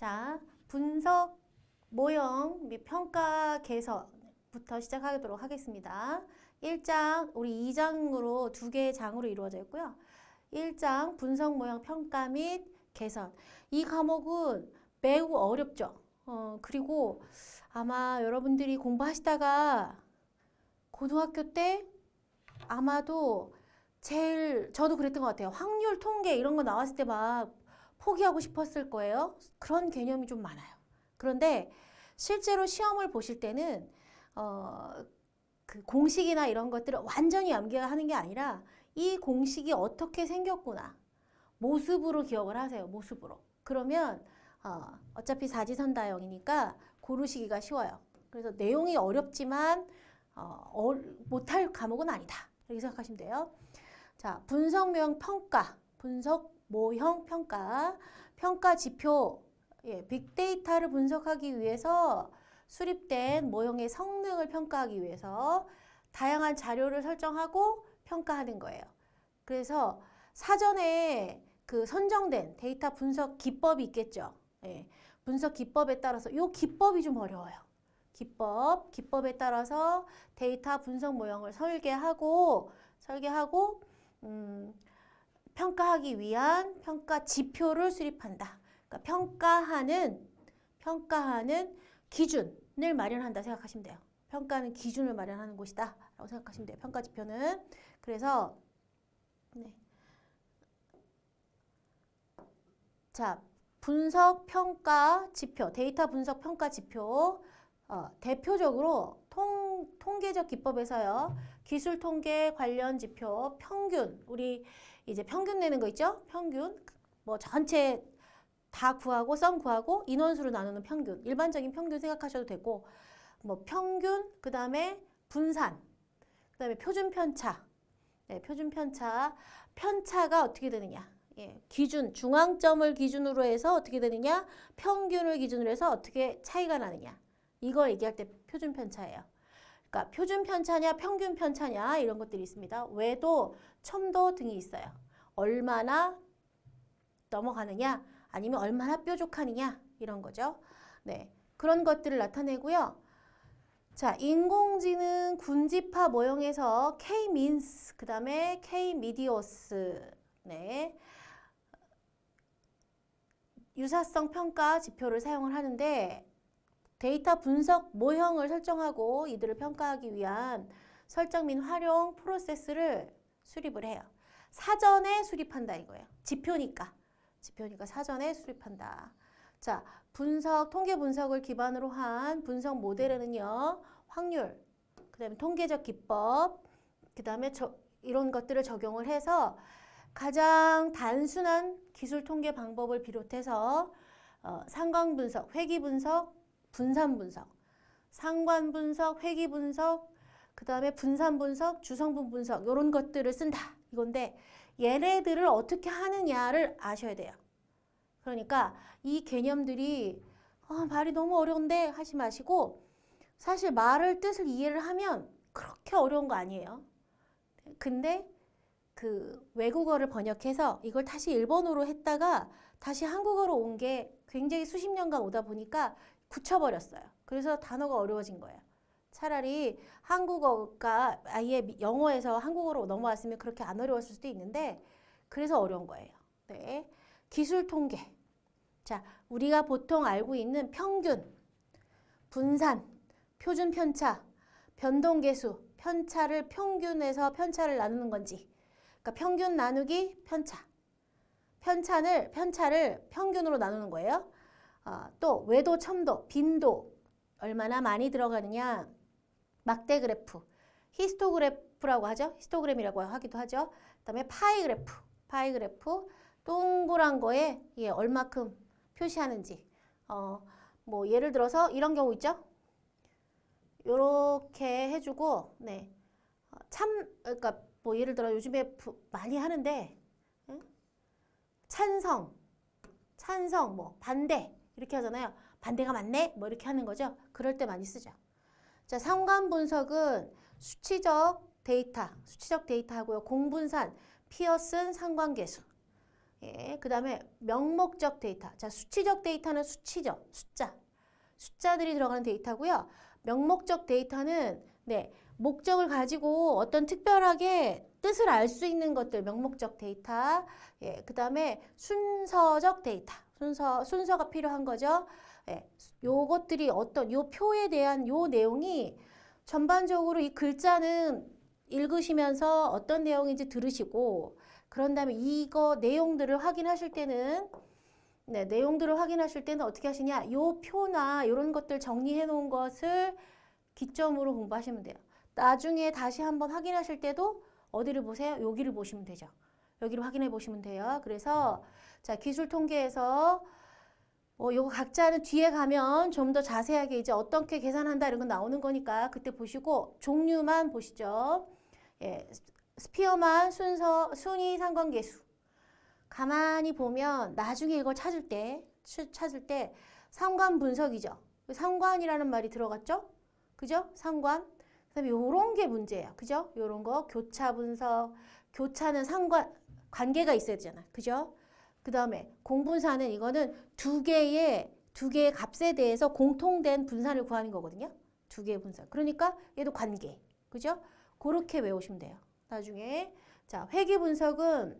자, 분석 모형 및 평가 개선부터 시작하도록 하겠습니다. 1장, 우리 2장으로 두 개의 장으로 이루어져 있고요. 1장 분석 모형 평가 및 개선. 이 과목은 매우 어렵죠. 그리고 아마 여러분들이 공부하시다가 고등학교 때 아마도 저도 그랬던 것 같아요. 확률 통계 이런 거 나왔을 때 막 포기하고 싶었을 거예요. 그런 개념이 좀 많아요. 그런데 실제로 시험을 보실 때는 그 공식이나 이런 것들을 완전히 암기하는 게 아니라 이 공식이 어떻게 생겼구나. 모습으로 기억을 하세요. 모습으로. 그러면 어차피 사지선다형이니까 고르시기가 쉬워요. 그래서 내용이 어렵지만 못할 과목은 아니다. 이렇게 생각하시면 돼요. 자, 분석 모형 평가. 분석 모형 평가. 평가 지표. 예, 빅데이터를 분석하기 위해서 수립된 모형의 성능을 평가하기 위해서 다양한 자료를 설정하고 평가하는 거예요. 그래서 사전에 그 선정된 데이터 분석 기법이 있겠죠. 예, 분석 기법에 따라서 이 기법이 좀 어려워요. 기법에 따라서 데이터 분석 모형을 설계하고 평가하기 위한 평가 지표를 수립한다. 그러니까 평가하는 기준을 마련한다 생각하시면 돼요. 평가하는 기준을 마련하는 곳이다 라고 생각하시면 돼요. 평가 지표는. 그래서 자, 분석 평가 지표, 데이터 분석 평가 지표 대표적으로 통계적 기법에서요. 기술 통계 관련 지표, 평균, 우리 이제 평균 내는 거 있죠? 평균, 뭐 전체 다 구하고 썸 구하고 인원수로 나누는 평균, 일반적인 평균 생각하셔도 되고, 뭐 평균, 그 다음에 분산, 그 다음에 표준 편차, 네, 표준 편차, 편차가 어떻게 되느냐? 예, 기준, 중앙점을 기준으로 해서 어떻게 되느냐? 평균을 기준으로 해서 어떻게 차이가 나느냐? 이걸 얘기할 때 표준 편차예요. 그러니까 표준 편차냐, 평균 편차냐 이런 것들이 있습니다. 외도, 첨도 등이 있어요. 얼마나 넘어가느냐, 아니면 얼마나 뾰족하느냐 이런 거죠. 네, 그런 것들을 나타내고요. 자, 인공지능 군집합 모형에서 K-means, 그 다음에 K-medians, 네, 유사성 평가 지표를 사용을 하는데 데이터 분석 모형을 설정하고 이들을 평가하기 위한 설정 및 활용 프로세스를 수립을 해요. 사전에 수립한다 이거예요. 지표니까 사전에 수립한다. 자, 통계 분석을 기반으로 한 분석 모델에는요. 확률, 그 다음에 통계적 기법, 그 다음에 이런 것들을 적용을 해서 가장 단순한 기술 통계 방법을 비롯해서 상관 분석, 회귀 분석, 분산 분석, 상관 분석, 회귀 분석, 그 다음에 분산 분석, 주성분 분석 이런 것들을 쓴다 이건데 얘네들을 어떻게 하느냐를 아셔야 돼요. 그러니까 이 개념들이 말이 너무 어려운데 하지 마시고 사실 말을 뜻을 이해를 하면 그렇게 어려운 거 아니에요. 근데 그 외국어를 번역해서 이걸 다시 일본어로 했다가 다시 한국어로 온 게 굉장히 수십 년간 오다 보니까 굳혀버렸어요. 그래서 단어가 어려워진 거예요. 차라리 한국어가 아예 영어에서 한국어로 넘어왔으면 그렇게 안 어려웠을 수도 있는데 그래서 어려운 거예요. 네. 기술 통계. 자, 우리가 보통 알고 있는 평균, 분산, 표준 편차, 변동 계수, 편차를 평균에서 편차를 나누는 건지. 그러니까 평균 나누기 편차. 편차를 평균으로 나누는 거예요. 또 외도, 첨도, 빈도 얼마나 많이 들어가느냐. 막대 그래프, 히스토그래프라고 하죠. 히스토그램이라고 하기도 하죠. 그다음에 파이 그래프, 동그란 거에 얼마큼 표시하는지. 뭐 예를 들어서 이런 경우 있죠. 요렇게 해주고, 네, 그러니까 뭐 예를 들어 요즘에 많이 하는데 찬성, 뭐 반대 이렇게 하잖아요. 반대가 맞네, 뭐 이렇게 하는 거죠. 그럴 때 많이 쓰죠. 자, 상관 분석은 수치적 데이터 하고요. 공분산, 피어슨 상관계수. 예, 그 다음에 명목적 데이터. 자, 수치적 데이터는 수치적, 숫자들이 들어가는 데이터고요. 명목적 데이터는 네, 목적을 가지고 어떤 특별하게 뜻을 알 수 있는 것들, 명목적 데이터. 예, 그 다음에 순서적 데이터. 순서가 필요한 거죠. 예, 요것들이 어떤, 요 표에 대한 요 내용이 전반적으로 이 글자는 읽으시면서 어떤 내용인지 들으시고, 그런 다음에 이거 내용들을 확인하실 때는, 네, 내용들을 확인하실 때는 어떻게 하시냐? 요 표나 이런 것들 정리해 놓은 것을 기점으로 공부하시면 돼요. 나중에 다시 한번 확인하실 때도 어디를 보세요? 여기를 보시면 되죠. 여기를 확인해 보시면 돼요. 그래서 자, 기술 통계에서 요거 각자는 뒤에 가면 좀 더 자세하게 이제 어떻게 계산한다 이런 거 나오는 거니까 그때 보시고 종류만 보시죠. 예, 스피어만 순위 상관계수. 가만히 보면 나중에 이걸 찾을 때 상관 분석이죠. 상관이라는 말이 들어갔죠? 그죠? 상관. 그다음에 요런 게 문제예요. 그죠? 요런 거 교차 분석. 교차는 관계가 있어야 되잖아. 그죠? 그다음에 공분사는 이거는 두 개의 값에 대해서 공통된 분산을 구하는 거거든요. 두 개의 분산. 그러니까 얘도 관계. 그죠? 그렇게 외우시면 돼요. 나중에. 자, 회귀 분석은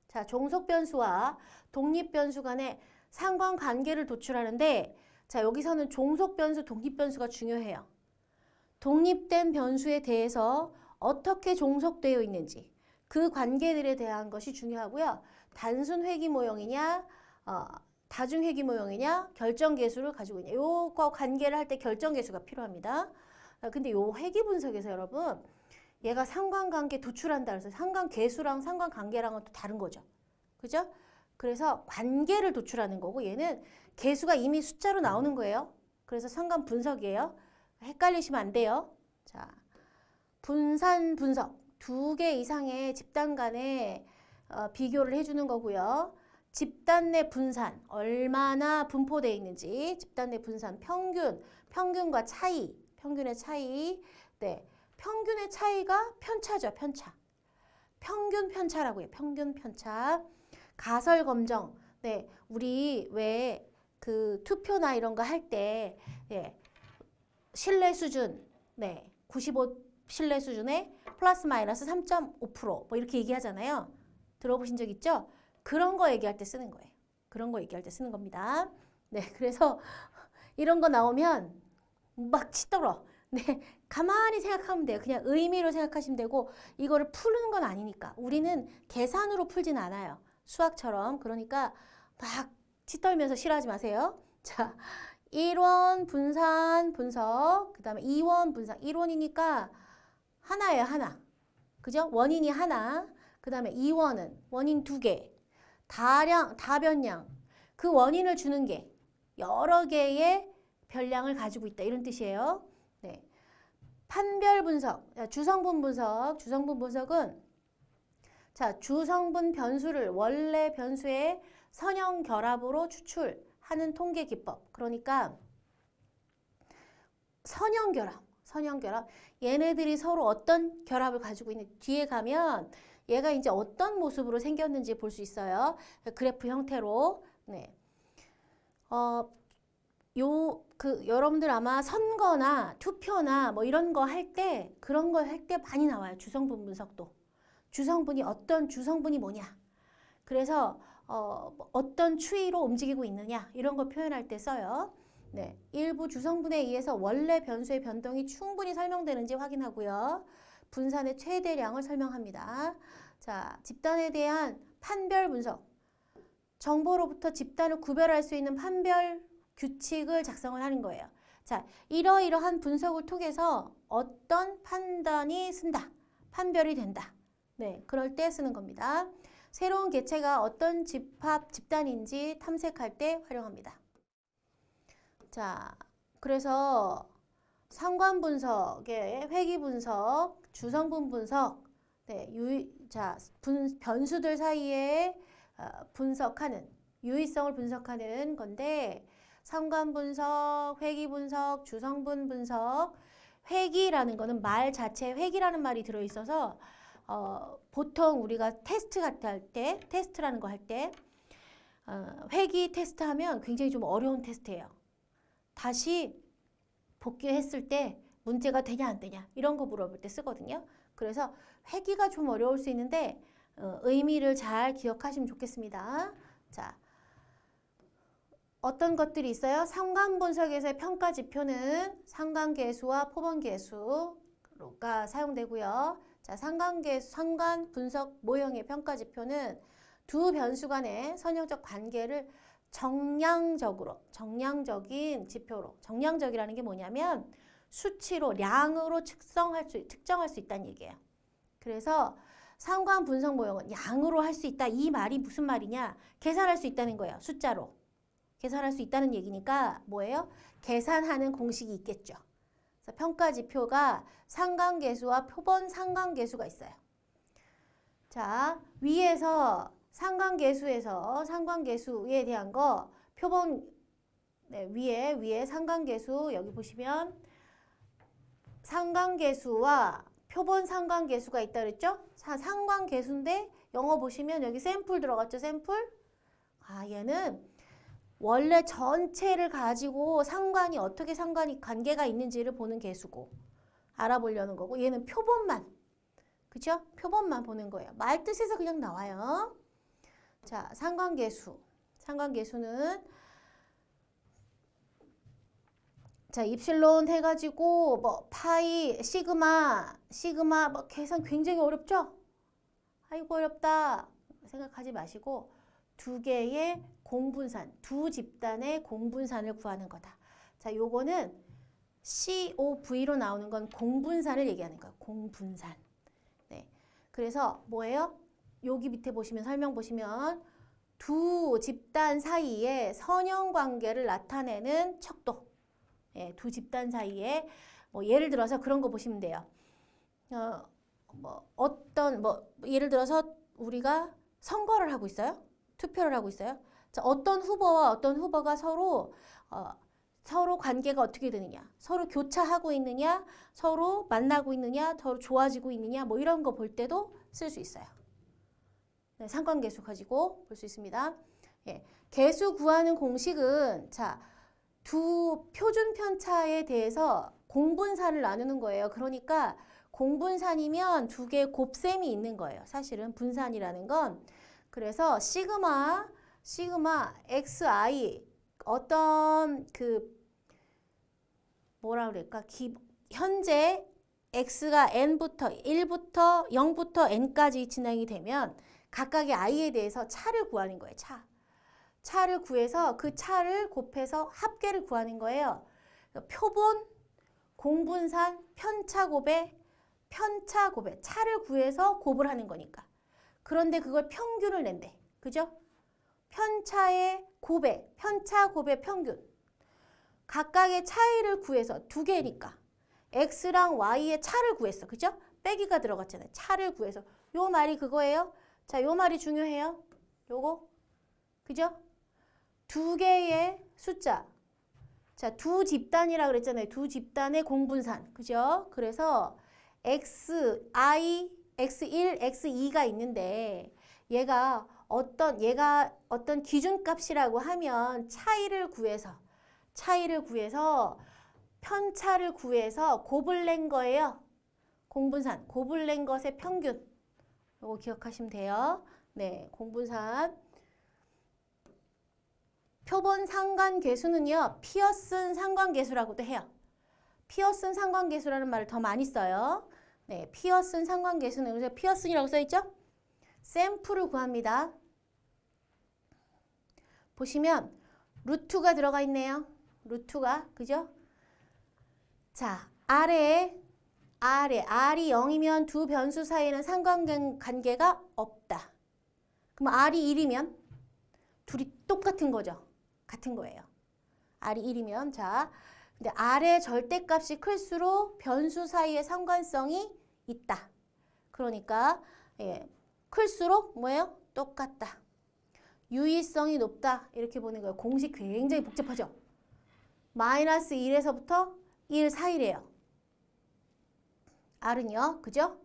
자, 종속 변수와 독립 변수 간의 상관관계를 도출하는데 자, 여기서는 종속 변수, 독립 변수가 중요해요. 독립된 변수에 대해서 어떻게 종속되어 있는지 그 관계들에 대한 것이 중요하고요. 단순 회귀 모형이냐, 다중 회귀 모형이냐, 결정계수를 가지고 있냐. 요거 관계를 할 때 결정계수가 필요합니다. 근데 요 회귀 분석에서 여러분 얘가 상관관계 도출한다 그래서 상관계수랑 상관관계랑은 또 다른 거죠. 그죠? 그래서 관계를 도출하는 거고 얘는 계수가 이미 숫자로 나오는 거예요. 그래서 상관 분석이에요. 헷갈리시면 안 돼요. 자, 분산 분석. 두 개 이상의 집단 간의 비교를 해주는 거고요. 집단 내 분산, 얼마나 분포되어 있는지, 집단 내 분산, 평균과 차이, 평균의 차이, 네, 평균의 차이가 편차죠, 편차. 평균 편차라고 해요, 평균 편차. 가설 검정, 네, 우리 왜 그 투표나 이런 거 할 때, 예, 신뢰 수준, 네, 95 신뢰 수준에 플러스 마이너스 3.5% 뭐 이렇게 얘기하잖아요. 들어보신 적 있죠? 그런 거 얘기할 때 쓰는 거예요. 그런 거 얘기할 때 쓰는 겁니다. 네, 그래서 이런 거 나오면 막 치더러. 네, 가만히 생각하면 돼요. 그냥 의미로 생각하시면 되고 이거를 푸는 건 아니니까. 우리는 계산으로 풀진 않아요. 수학처럼. 그러니까 막 치떨면서 싫어하지 마세요. 자, 1원 분산 분석, 그 다음에 2원 분산. 1원이니까 하나예요, 하나. 그죠? 원인이 하나. 그 다음에 2원은 원인 두 개. 다변량. 그 원인을 주는 게 여러 개의 별량을 가지고 있다. 이런 뜻이에요. 네. 판별 분석, 주성분 분석. 주성분 분석은 자, 주성분 변수를 원래 변수의 선형 결합으로 추출하는 통계 기법. 그러니까 선형 결합. 얘네들이 서로 어떤 결합을 가지고 있는 뒤에 가면 얘가 이제 어떤 모습으로 생겼는지 볼 수 있어요. 그래프 형태로. 네. 여러분들 아마 선거나 투표나 뭐 이런 거 할 때, 그런 거 할 때 많이 나와요. 주성분 분석도. 어떤 주성분이 뭐냐. 그래서, 어떤 추이로 움직이고 있느냐. 이런 거 표현할 때 써요. 네. 일부 주성분에 의해서 원래 변수의 변동이 충분히 설명되는지 확인하고요. 분산의 최대량을 설명합니다. 자, 집단에 대한 판별 분석. 정보로부터 집단을 구별할 수 있는 판별 규칙을 작성을 하는 거예요. 자, 이러이러한 분석을 통해서 어떤 판단이 판별이 된다. 네, 그럴 때 쓰는 겁니다. 새로운 개체가 어떤 집단인지 탐색할 때 활용합니다. 자, 그래서 상관 분석의 회귀 분석, 주성분 분석, 네, 변수들 사이에 분석하는, 유의성을 분석하는 건데, 상관 분석, 회귀 분석, 주성분 분석, 회귀라는 거는 말 자체에 회귀라는 말이 들어있어서 보통 우리가 테스트 같은 할 때, 테스트라는 거 할 때, 회귀 테스트 하면 굉장히 좀 어려운 테스트예요. 다시 복귀했을 때 문제가 되냐 안 되냐 이런 거 물어볼 때 쓰거든요. 그래서 회귀가 좀 어려울 수 있는데 의미를 잘 기억하시면 좋겠습니다. 자, 어떤 것들이 있어요? 상관분석에서의 평가 지표는 상관계수와 표본계수가 사용되고요. 자, 상관 분석 모형의 평가 지표는 두 변수 간의 선형적 관계를 정량적인 지표로, 정량적이라는 게 뭐냐면 수치로, 량으로 특정할 수 있다는 얘기예요. 그래서 상관 분석 모형은 양으로 할 수 있다. 이 말이 무슨 말이냐? 계산할 수 있다는 거예요. 숫자로. 계산할 수 있다는 얘기니까 뭐예요? 계산하는 공식이 있겠죠. 그래서 평가 지표가 상관계수와 표본 상관계수가 있어요. 자, 위에서 상관계수에 대한 거 표본 위에 상관계수 여기 보시면 상관계수와 표본 상관계수가 있다 그랬죠? 상관계수인데 영어 보시면 여기 샘플 들어갔죠? 샘플? 얘는 원래 전체를 가지고 어떻게 관계가 있는지를 보는 계수고 알아보려는 거고 얘는 표본만, 그죠? 표본만 보는 거예요. 말 뜻에서 그냥 나와요. 자, 상관계수는 자, 입실론 해가지고 뭐 파이, 시그마 뭐 계산 굉장히 어렵죠? 아이고 어렵다 생각하지 마시고 두 개의 공분산, 두 집단의 공분산을 구하는 거다. 자, 요거는 COV로 나오는 건 공분산을 얘기하는 거예요. 공분산. 네. 그래서 뭐예요? 여기 밑에 보시면 설명 보시면 두 집단 사이에 선형 관계를 나타내는 척도. 예, 두 집단 사이에 뭐 예를 들어서 그런 거 보시면 돼요. 예를 들어서 우리가 선거를 하고 있어요. 투표를 하고 있어요. 자, 어떤 후보와 어떤 후보가 서로 관계가 어떻게 되느냐, 서로 교차하고 있느냐, 서로 만나고 있느냐, 서로 좋아지고 있느냐, 뭐 이런 거 볼 때도 쓸 수 있어요. 네, 상관계수 가지고 볼 수 있습니다. 예, 계수 구하는 공식은 자, 두 표준 편차에 대해서 공분산을 나누는 거예요. 그러니까 공분산이면 두 개의 곱셈이 있는 거예요. 사실은 분산이라는 건. 그래서 시그마 xi 어떤 현재 x가 n부터 1부터 0부터 n까지 진행이 되면 각각의 i에 대해서 차를 구하는 거예요. 차를 구해서 그 차를 곱해서 합계를 구하는 거예요. 표본, 공분산, 편차곱에 차를 구해서 곱을 하는 거니까. 그런데 그걸 평균을 낸대. 그죠? 편차의 곱에, 편차곱의 평균. 각각의 차이를 구해서 두 개니까. x랑 y의 차를 구했어. 그죠? 빼기가 들어갔잖아요. 차를 구해서. 요 말이 그거예요. 자, 요 말이 중요해요. 요거. 그죠? 두 개의 숫자. 자, 두 집단이라 그랬잖아요. 두 집단의 공분산. 그죠? 그래서 xi, x1, x2가 있는데 얘가 어떤 기준값이라고 하면 차이를 구해서 편차를 구해서 곱을 낸 거예요. 공분산. 곱을 낸 것의 평균. 이거 기억하시면 돼요. 네, 공분산. 표본 상관계수는요. 피어슨 상관계수라고도 해요. 피어슨 상관계수라는 말을 더 많이 써요. 네, 피어슨 상관계수는 그래서 피어슨이라고 써있죠? 샘플을 구합니다. 보시면 루트가 들어가 있네요. 루트가, 그죠? 자, R이 0이면 두 변수 사이에는 상관관계가 없다. 그럼 R이 1이면 둘이 똑같은 거죠. 같은 거예요. R이 1이면 자, 근데 R의 절대값이 클수록 변수 사이의 상관성이 있다. 그러니까 클수록 뭐예요? 똑같다. 유의성이 높다. 이렇게 보는 거예요. 공식 굉장히 복잡하죠? 마이너스 1에서부터 1 사이래요. R은요. 그죠?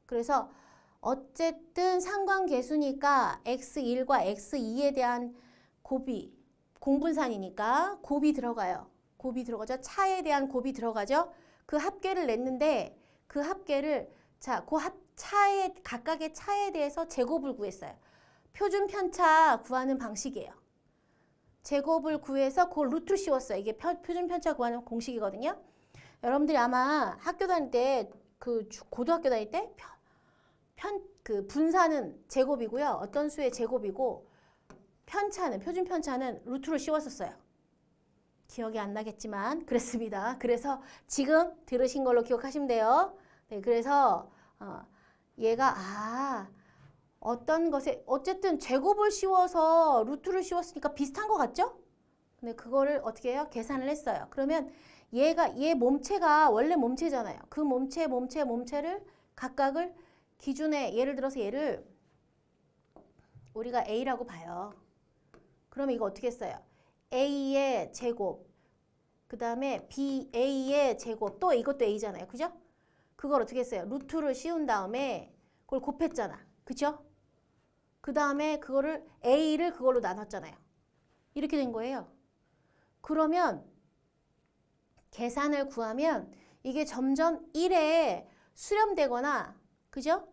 그래서 어쨌든 상관계수니까 x1과 x2에 대한 곱이 공분산이니까 곱이 들어가요. 곱이 들어가죠. 차에 대한 곱이 들어가죠. 그 합계를 냈는데 그 합계를 자, 그 차의 각각의 차에 대해서 제곱을 구했어요. 표준 편차 구하는 방식이에요. 제곱을 구해서 그걸 루트를 씌웠어요. 이게 표준 편차 구하는 공식이거든요. 여러분들이 아마 학교 다닐 때 그 고등학교 다닐 때 그 분산은 제곱이고요. 어떤 수의 제곱이고 편차는 표준 편차는 루트를 씌웠었어요. 기억이 안 나겠지만 그랬습니다. 그래서 지금 들으신 걸로 기억하시면 돼요. 네, 그래서 얘가 어떤 것에 어쨌든 제곱을 씌워서 루트를 씌웠으니까 비슷한 것 같죠? 근데 그거를 어떻게 해요? 계산을 했어요. 그러면 얘 몸체가 원래 몸체잖아요. 그 몸체를 각각을 기준에 예를 들어서 얘를 우리가 A라고 봐요. 그러면 이거 어떻게 써요? A의 제곱, 그 다음에 A의 제곱, 또 이것도 A잖아요. 그죠? 그걸 어떻게 했어요? 루트를 씌운 다음에 그걸 곱했잖아. 그죠? 그 다음에 그거를 A를 그걸로 나눴잖아요. 이렇게 된 거예요. 그러면 계산을 구하면 이게 점점 1에 수렴되거나 그죠?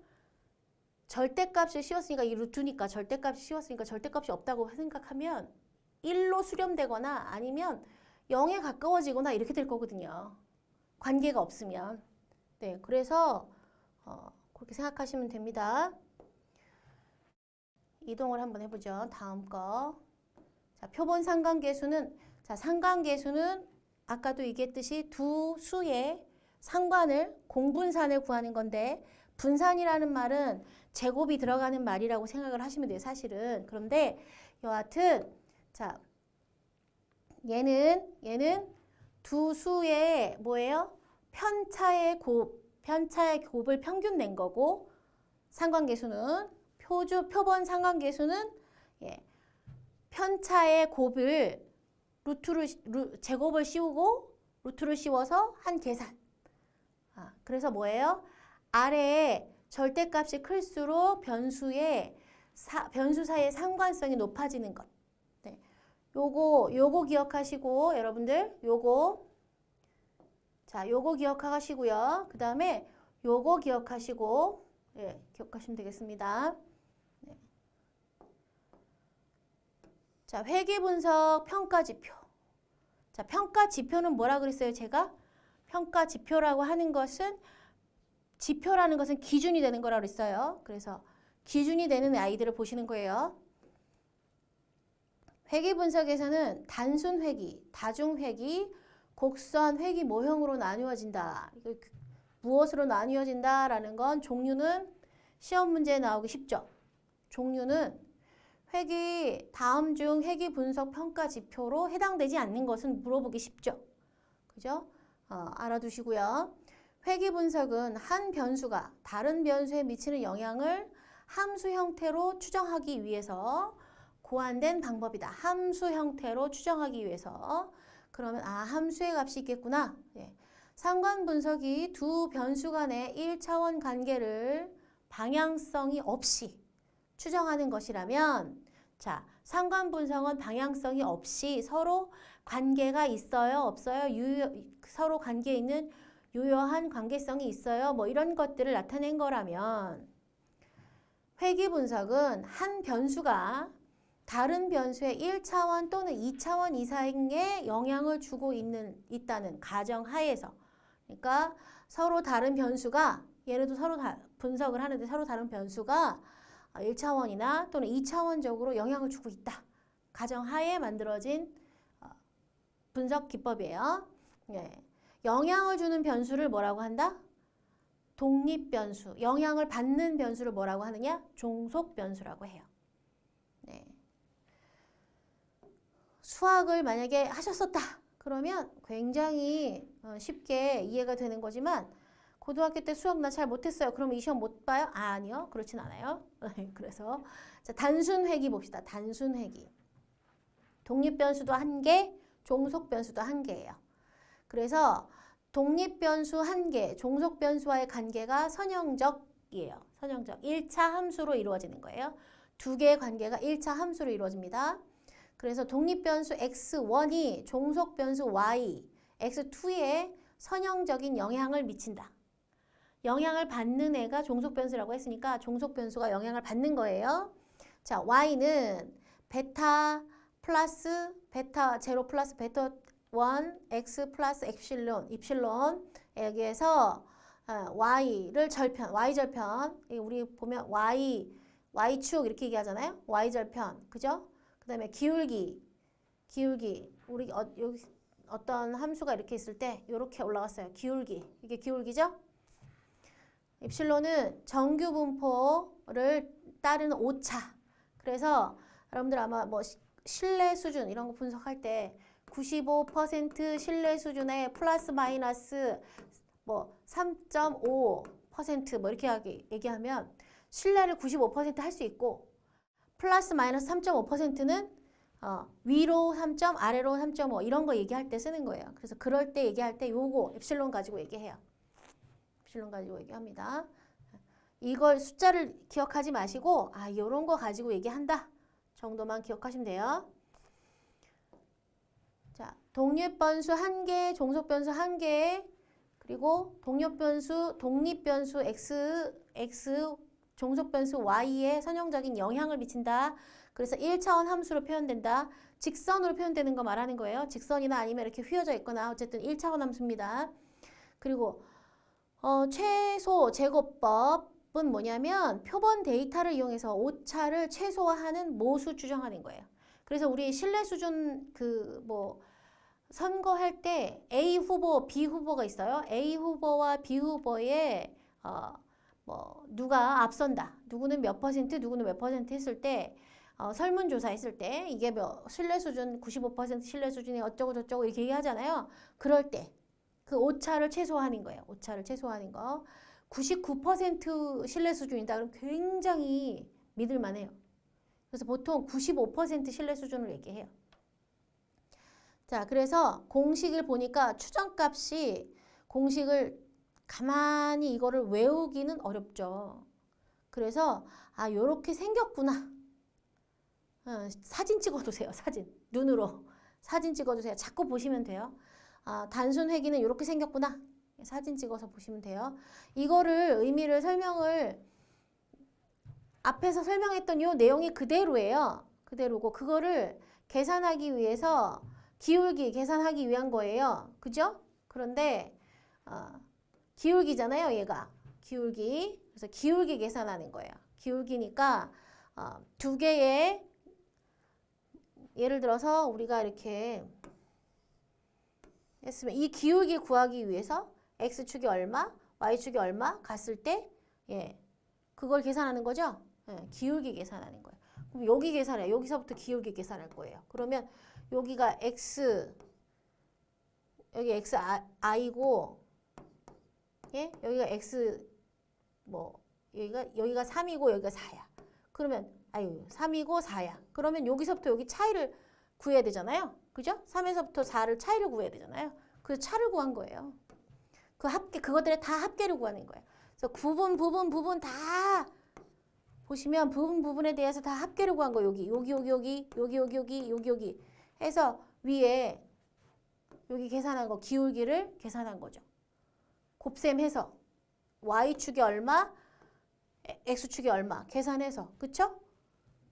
절대값을 씌웠으니까 이 루트니까 절대값이 씌웠으니까 절대값이 없다고 생각하면 1로 수렴되거나 아니면 0에 가까워지거나 이렇게 될 거거든요. 관계가 없으면. 네, 그래서 그렇게 생각하시면 됩니다. 이동을 한번 해보죠. 다음 거. 자, 표본 상관계수는 상관계수는 아까도 얘기했듯이 두 수의 상관을 공분산을 구하는 건데 분산이라는 말은 제곱이 들어가는 말이라고 생각을 하시면 돼요. 사실은. 그런데 여하튼 자 얘는 두 수의 뭐예요? 편차의 곱을 평균 낸 거고 상관계수는 표본 상관계수는 편차의 곱을 제곱을 씌우고 루트를 씌워서 한 계산. 그래서 뭐예요? 아래에 절대값이 클수록 변수 사이의 상관성이 높아지는 것. 네. 요거 기억하시고 여러분들 요거 기억하시고요. 그 다음에 요거 기억하시고 기억하시면 되겠습니다. 네. 자, 회계분석 평가지표. 자, 평가지표는 뭐라 그랬어요? 제가 평가지표라고 하는 것은 지표라는 것은 기준이 되는 거라고 그랬어요. 그래서 기준이 되는 아이들을 보시는 거예요. 회계분석에서는 단순회기, 다중회기, 곡선회기 모형으로 나누어진다. 무엇으로 나누어진다라는 건 종류는 시험 문제에 나오기 쉽죠. 종류는 다음 중 회계분석 평가지표로 해당되지 않는 것은 물어보기 쉽죠. 그죠? 알아두시고요. 회계분석은 한 변수가 다른 변수에 미치는 영향을 함수 형태로 추정하기 위해서 고안된 방법이다. 함수 형태로 추정하기 위해서. 그러면 함수의 값이 있겠구나. 상관분석이 두 변수 간의 1차원 관계를 방향성이 없이 추정하는 것이라면 자, 상관분석은 방향성이 없이 서로 관계가 있어요? 없어요? 서로 관계에 있는 유효한 관계성이 있어요? 뭐 이런 것들을 나타낸 거라면 회계분석은 한 변수가 다른 변수의 1차원 또는 2차원 이상의 영향을 주고 있다는 가정하에서 그러니까 서로 다른 변수가 예를 들어 서로 분석을 하는데 서로 다른 변수가 1차원이나 또는 2차원적으로 영향을 주고 있다. 가정하에 만들어진 분석 기법이에요. 영향을 주는 변수를 뭐라고 한다? 독립변수. 영향을 받는 변수를 뭐라고 하느냐? 종속변수라고 해요. 수학을 만약에 하셨었다. 그러면 굉장히 쉽게 이해가 되는 거지만 고등학교 때 수학 나 잘 못했어요. 그러면 이 시험 못 봐요? 아니요. 그렇진 않아요. 그래서 자, 단순회기 봅시다. 단순회기. 독립변수도 한 개, 종속변수도 한 개예요. 그래서 독립변수 한 개, 종속변수와의 관계가 선형적이에요. 선형적 1차 함수로 이루어지는 거예요. 두 개의 관계가 1차 함수로 이루어집니다. 그래서 독립변수 x1이 종속변수 y, x2에 선형적인 영향을 미친다. 영향을 받는 애가 종속변수라고 했으니까 종속변수가 영향을 받는 거예요. 자, y는 베타 플러스 베타 제로 플러스 베타 1 x 플러스 입실론 여기에서 y를 절편, y절편 우리 보면 y축 이렇게 얘기하잖아요. y절편, 그죠? 그 다음에 기울기 우리 여기 어떤 함수가 이렇게 있을 때 이렇게 올라갔어요. 기울기, 이게 기울기죠? 입실론은 정규 분포를 따르는 오차. 그래서 여러분들 아마 뭐 신뢰 수준 이런 거 분석할 때 95% 신뢰 수준에 플러스 마이너스 뭐 3.5% 뭐 이렇게 얘기하면 신뢰를 95% 할 수 있고 플러스 마이너스 3.5%는 위로 3점, 아래로 3.5 이런 거 얘기할 때 쓰는 거예요. 그래서 그럴 때 얘기할 때 요거 엡실론 가지고 얘기해요. 엡실론 가지고 얘기합니다. 이걸 숫자를 기억하지 마시고 요런 거 가지고 얘기한다 정도만 기억하시면 돼요. 자, 독립변수 1개, 종속변수 1개, 그리고 독립변수 x, 종속변수 y에 선형적인 영향을 미친다. 그래서 1차원 함수로 표현된다. 직선으로 표현되는 거 말하는 거예요. 직선이나 아니면 이렇게 휘어져 있거나 어쨌든 1차원 함수입니다. 그리고 최소 제곱법은 뭐냐면 표본 데이터를 이용해서 오차를 최소화하는 모수 추정하는 거예요. 그래서 우리 신뢰 수준 선거할 때 A 후보, B 후보가 있어요. A 후보와 B 후보에 누가 앞선다. 누구는 몇 퍼센트, 누구는 몇 퍼센트 했을 때 설문조사 했을 때 이게 신뢰 수준 95% 신뢰 수준이 어쩌고 저쩌고 이렇게 얘기하잖아요. 그럴 때 그 오차를 최소화하는 거예요. 오차를 최소화하는 거. 99% 신뢰 수준이다. 그럼 굉장히 믿을만해요. 그래서 보통 95% 신뢰 수준을 얘기해요. 자, 그래서 공식을 보니까 추정값이 공식을 가만히 이거를 외우기는 어렵죠. 그래서 요렇게 생겼구나. 사진 찍어두세요. 사진. 눈으로. 사진 찍어두세요. 자꾸 보시면 돼요. 단순 회기는 이렇게 생겼구나. 사진 찍어서 보시면 돼요. 이거를 의미를 설명을 앞에서 설명했던 요 내용이 그대로예요. 그대로고 그거를 계산하기 위해서 기울기 계산하기 위한 거예요. 그죠? 그런데 기울기잖아요. 얘가. 기울기. 그래서 기울기 계산하는 거예요. 기울기니까 두 개의 예를 들어서 우리가 이렇게 했으면 이 기울기 구하기 위해서 x축이 얼마, y축이 얼마 갔을 때 그걸 계산하는 거죠. 기울기 계산하는 거예요. 그럼 여기 계산해. 여기서부터 기울기 계산할 거예요. 그러면 여기가 여기 xi고 여기가 x 여기가 3이고 여기가 4야. 그러면 3이고 4야. 그러면 여기서부터 여기 차이를 구해야 되잖아요. 그죠? 3에서부터 4를 차이를 구해야 되잖아요. 그래서 차를 구한 거예요. 그것들의 다 합계를 구하는 거예요. 그래서 부분 다 보시면 부분에 대해서 다 합계를 구한 거예요. 여기 해서 위에 여기 계산한 거 기울기를 계산한 거죠. 곱셈해서 y축이 얼마, x축이 얼마 계산해서 그쵸?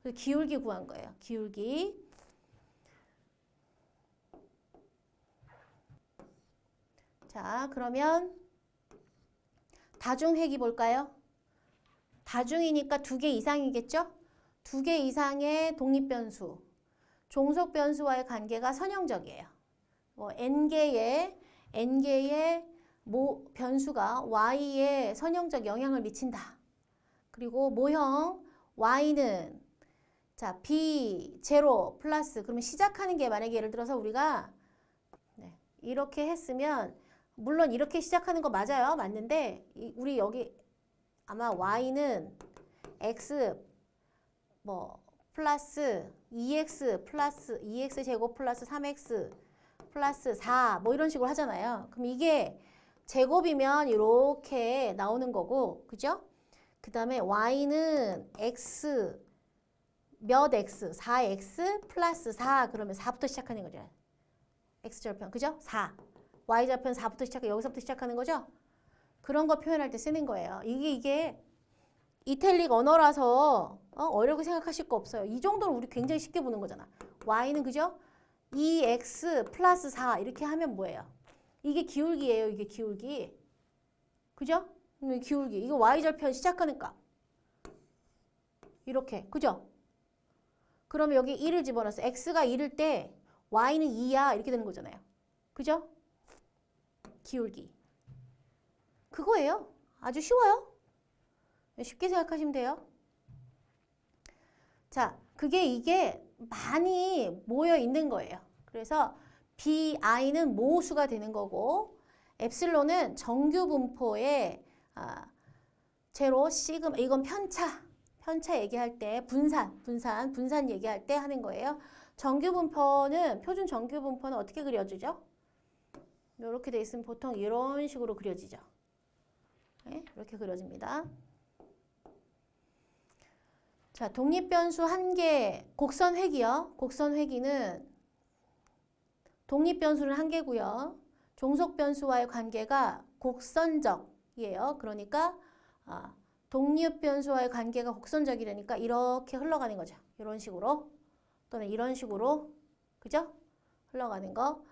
그래서 기울기 구한 거예요. 기울기. 자, 그러면 다중회기 볼까요? 다중이니까 2개 이상이겠죠? 2개 이상의 독립변수, 종속변수와의 관계가 선형적이에요. n개의 변수가 y에 선형적 영향을 미친다. 그리고 모형 y는 자 b 제로 플러스 그러면 시작하는 게 만약에 예를 들어서 우리가 이렇게 했으면 물론 이렇게 시작하는 거 맞아요. 맞는데 우리 여기 아마 y는 x 플러스 2x 제곱 플러스 3x 플러스 4 이런 식으로 하잖아요. 그럼 이게 제곱이면 이렇게 나오는 거고, 그죠? 그 다음에 y는 x 몇 x, 4x 플러스 4 그러면 4부터 시작하는 거죠. x절편, 그죠? 4. y절편 4부터 시작해 여기서부터 시작하는 거죠? 그런 거 표현할 때 쓰는 거예요. 이게 이탈릭 언어라서 어렵게 생각하실 거 없어요. 이 정도는 우리 굉장히 쉽게 보는 거잖아. y는 그죠? 2x 플러스 4 이렇게 하면 뭐예요? 이게 기울기예요. 이게 기울기. 그죠? 기울기. 이거 y절편 시작하는 값. 이렇게. 그죠? 그러면 여기 1을 집어넣어서 x가 1일 때 y는 2야 이렇게 되는 거잖아요. 그죠? 기울기. 그거예요. 아주 쉬워요. 쉽게 생각하시면 돼요. 자, 이게 많이 모여 있는 거예요. 그래서 bi는 모수가 되는 거고 엡실론은 정규 분포의 제로, 시그마, 이건 편차 얘기할 때 분산 얘기할 때 하는 거예요. 표준 정규 분포는 어떻게 그려지죠? 이렇게 돼 있으면 보통 이런 식으로 그려지죠. 네, 이렇게 그려집니다. 자, 독립변수 한 개, 곡선 회기요. 곡선 회기는 독립변수는 한 개고요. 종속변수와의 관계가 곡선적이에요. 그러니까 독립변수와의 관계가 곡선적이라니까 이렇게 흘러가는 거죠. 이런 식으로 또는 이런 식으로 그죠? 흘러가는 거.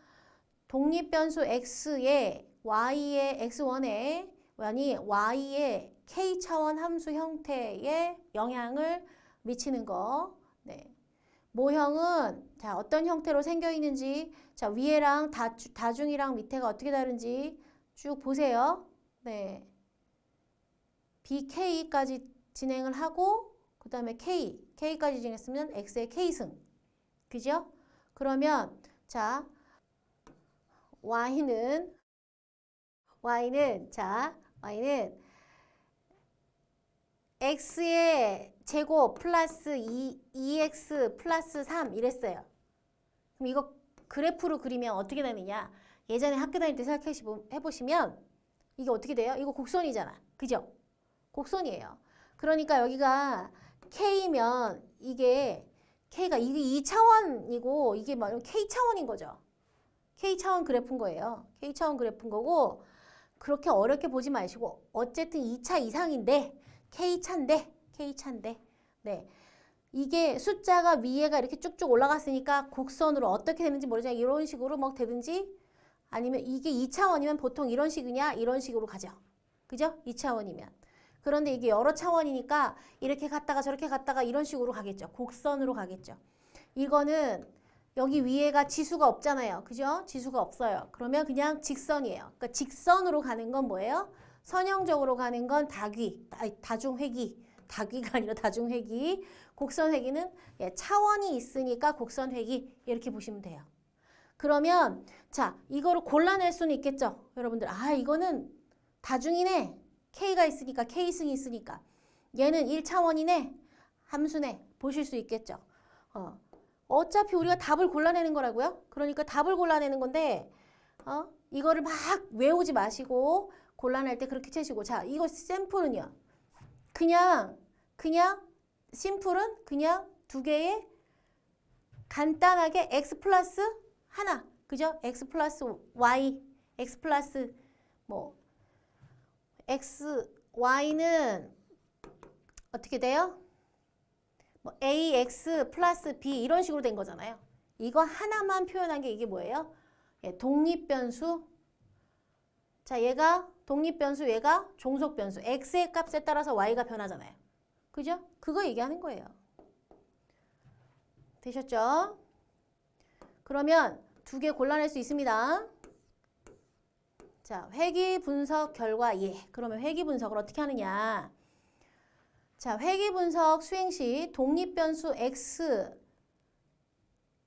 독립변수 x에 y의 x1에 아니 y의 k차원 함수 형태에 영향을 미치는 거. 네. 모형은 자 어떤 형태로 생겨 있는지 자 위에랑 다중이랑 밑에가 어떻게 다른지 쭉 보세요. 네. BK까지 진행을 하고 그 다음에 K까지 진행했으면 X의 K승. 그죠? 그러면 자 Y는 X의 제곱 플러스 2X 플러스 3 이랬어요. 그럼 이거 그래프로 그리면 어떻게 되느냐? 예전에 학교 다닐 때 생각해보시면 이게 어떻게 돼요? 이거 곡선이잖아. 그죠? 곡선이에요. 그러니까 여기가 K면 이게 K가 이게 2차원이고 이게 막 K차원인 거죠. K차원 그래프인 거예요. K차원 그래프인 거고 그렇게 어렵게 보지 마시고 어쨌든 2차 이상인데 K차인데 네. 이게 숫자가 위에가 이렇게 쭉쭉 올라갔으니까 곡선으로 어떻게 되는지 모르지만 이런 식으로 막 되든지 아니면 이게 2차원이면 보통 이런 식이냐 이런 식으로 가죠. 그죠? 2차원이면. 그런데 이게 여러 차원이니까 이렇게 갔다가 저렇게 갔다가 이런 식으로 가겠죠. 곡선으로 가겠죠. 이거는 여기 위에가 지수가 없잖아요. 그죠? 지수가 없어요. 그러면 그냥 직선이에요. 그러니까 직선으로 가는 건 뭐예요? 선형적으로 가는 건 다중회기. 다귀가 아니라 다중회기. 곡선회기는 차원이 있으니까 곡선회기 이렇게 보시면 돼요. 그러면 자 이거를 골라낼 수는 있겠죠. 여러분들 이거는 다중이네. K가 있으니까 K승이 있으니까 얘는 1차원이네. 함수네. 보실 수 있겠죠. 어차피 우리가 답을 골라내는 거라고요. 그러니까 답을 골라내는 건데 이거를 막 외우지 마시고 골라낼 때 그렇게 채시고 자 이거 샘플은요. 그냥 심플은 그냥 두 개의 간단하게 x 플러스 하나 그죠? x 플러스 y x 플러스 y는 어떻게 돼요? ax 플러스 b 이런 식으로 된 거잖아요. 이거 하나만 표현한 게 이게 뭐예요? 독립변수. 자, 얘가 독립변수, 얘가 종속변수. x의 값에 따라서 y가 변하잖아요. 그죠? 그거 얘기하는 거예요. 되셨죠? 그러면 두 개 골라낼 수 있습니다. 자, 회귀 분석 결과 그러면 회귀 분석을 어떻게 하느냐? 자, 회귀 분석 수행 시 독립변수 x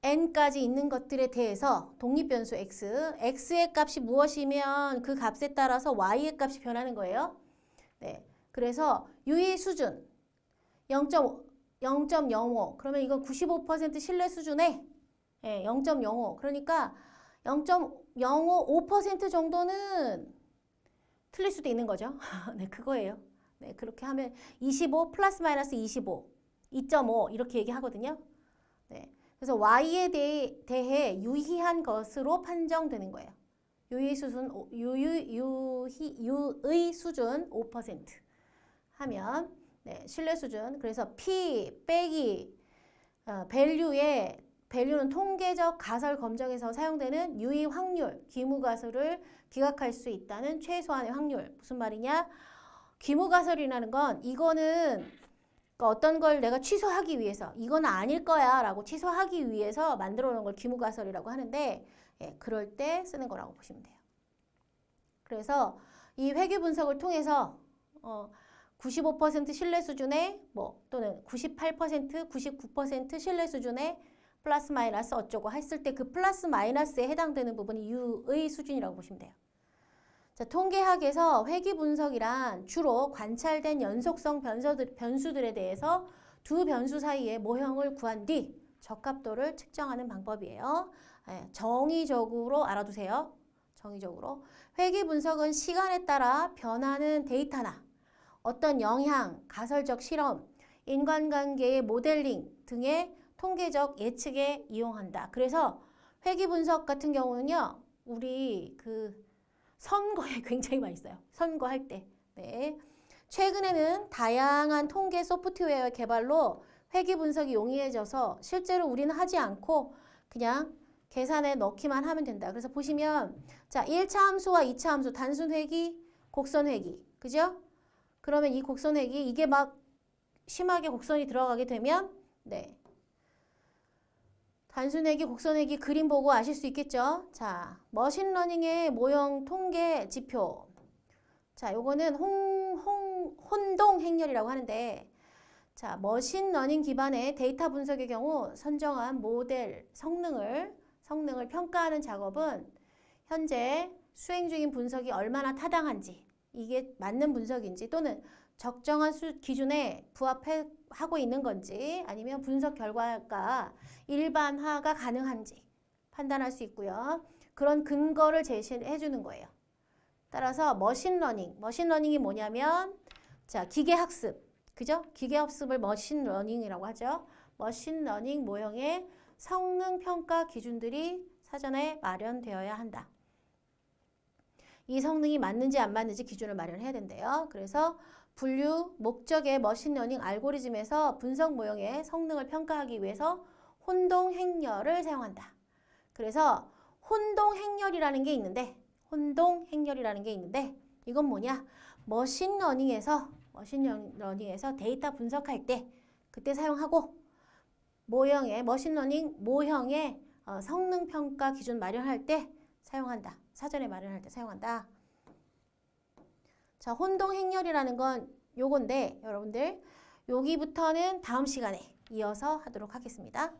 n까지 있는 것들에 대해서 독립변수 x의 값이 무엇이면 그 값에 따라서 y의 값이 변하는 거예요. 네, 그래서 유의 수준 0.05 그러면 이거 95% 신뢰 수준에 0.05 그러니까 0.055% 정도는 틀릴 수도 있는 거죠. 네, 그거예요. 네, 그렇게 하면 25 플러스 마이너스 25, 2.5 이렇게 얘기하거든요. 네, 그래서 y에 대해 유의한 것으로 판정되는 거예요. 유의 수준 5% 하면 네, 신뢰 수준. 그래서 p 빼기 밸류는 통계적 가설 검정에서 사용되는 유의 확률, 귀무가설을 기각할 수 있다는 최소한의 확률. 무슨 말이냐? 귀무가설이라는 건 이거는 그러니까 어떤 걸 내가 취소하기 위해서 이건 아닐 거야 라고 취소하기 위해서 만들어 놓은 걸 귀무가설이라고 하는데 예, 그럴 때 쓰는 거라고 보시면 돼요. 그래서 이 회귀 분석을 통해서 95% 신뢰 수준의 또는 98%, 99% 신뢰 수준의 플러스 마이너스 어쩌고 했을 때 그 플러스 마이너스에 해당되는 부분이 유의 수준이라고 보시면 돼요. 자, 통계학에서 회귀 분석이란 주로 관찰된 연속성 변수들에 대해서 두 변수 사이의 모형을 구한 뒤 적합도를 측정하는 방법이에요. 예, 정의적으로 알아두세요. 정의적으로. 회귀 분석은 시간에 따라 변하는 데이터나 어떤 영향, 가설적 실험, 인간관계의 모델링 등의 통계적 예측에 이용한다. 그래서 회귀 분석 같은 경우는요, 우리 선거에 굉장히 많이 써요. 선거할 때. 네. 최근에는 다양한 통계 소프트웨어 개발로 회귀 분석이 용이해져서 실제로 우리는 하지 않고 그냥 계산에 넣기만 하면 된다. 그래서 보시면 자, 1차 함수와 2차 함수 단순 회귀, 곡선 회귀. 그죠? 그러면 이 곡선 회귀 이게 막 심하게 곡선이 들어가게 되면 네. 단순 회귀, 곡선 회귀 그림 보고 아실 수 있겠죠? 자, 머신러닝의 모형 통계 지표. 자, 요거는 혼동 행렬이라고 하는데 자, 머신러닝 기반의 데이터 분석의 경우 선정한 모델 성능을 평가하는 작업은 현재 수행 중인 분석이 얼마나 타당한지 이게 맞는 분석인지 또는 적정한 기준에 부합하고 있는 건지 아니면 분석 결과가 일반화가 가능한지 판단할 수 있고요. 그런 근거를 제시해 주는 거예요. 따라서 머신러닝이 뭐냐면 자, 기계학습. 그죠? 기계학습을 머신러닝이라고 하죠. 머신러닝 모형의 성능 평가 기준들이 사전에 마련되어야 한다. 이 성능이 맞는지 안 맞는지 기준을 마련해야 된대요. 그래서 분류 목적의 머신러닝 알고리즘에서 분석 모형의 성능을 평가하기 위해서 혼동 행렬을 사용한다. 그래서 혼동 행렬이라는 게 있는데 이건 뭐냐? 머신러닝에서 데이터 분석할 때 그때 사용하고 머신러닝 모형의 성능 평가 기준 마련할 때 사용한다. 사전에 마련할 때 사용한다. 자, 혼동 행렬이라는 건 요건데 여러분들 여기부터는 다음 시간에 이어서 하도록 하겠습니다.